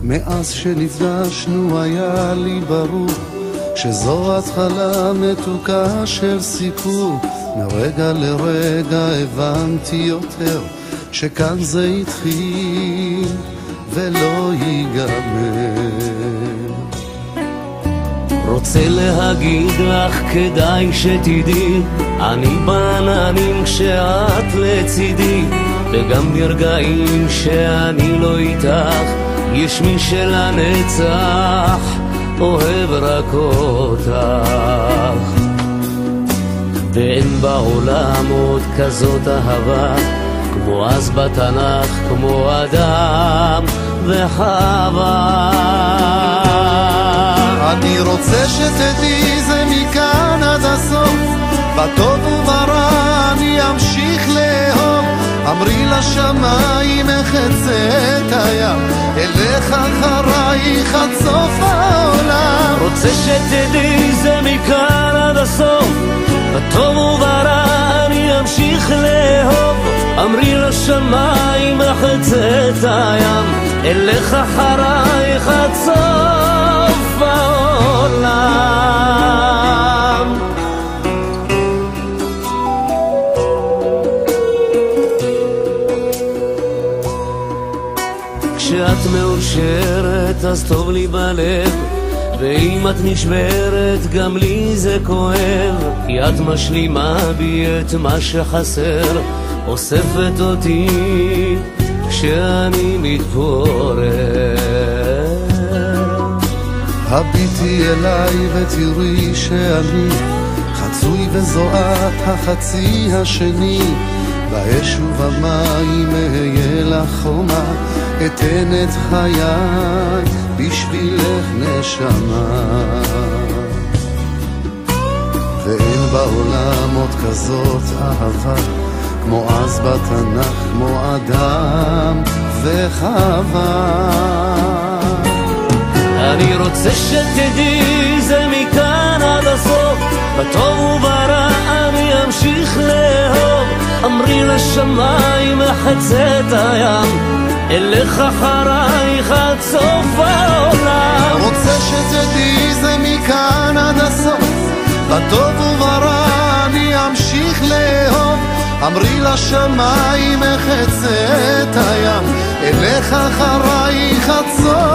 מאז שנפגשנו היה לי ברור שזו התחלה מתוקה של סיפור. מרגע לרגע הבנתי יותר שכאן זה התחיל ולא ייגמר. רוצה להגיד לך כדאי שתדעי, אני בעננים כשאת לצידי, וגם ברגעים שאני לא איתך יש מי שלנצח אוהב רק אותך. ואין בעולם עוד כזאת אהבה כמו אז בתנ"ך, כמו אדם וחווה. אני רוצה שתדעי זה מכאן עד הסוף, בטוב וברע אני אמשיך לאהוב. אמרי לשמיים החצה את הים, אלך אחרייך עד סוף העולם. רוצה שתדעי זה מכאן עד הסוף, בטוב וברע אני אמשיך לאהוב. אמרי לשמיים החצה את הים, אלך אחרייך עד סוף העולם. כשאת מאושרת אז טוב לי בלב, ואם את נשברת גם לי זה כואב, כי את משלימה בי את מה שחסר, אוספת אותי כשאני מתפורר. הביטי אליי ותראי שאני חצוי וזועת החצי השני, באש ובמים אהיה לך חומה, אתן את חיי בשבילך נשמה. ואין בעולם עוד כזאת אהבה כמו אז בתנ"ך, כמו אדם וחווה. אני רוצה שתדעי זה מכאן עד הסוף, בטוב וברע אני אמשיך לאהוב. אמרי לשמיים החצה את הים, אלך אחרייך עד סוף העולם. רוצה שתדעי זה מכאן עד הסוף, בטוב וברע אני אמשיך לאהוב. אמרי לשמיים החצה את הים, אלך אחרייך עד סוף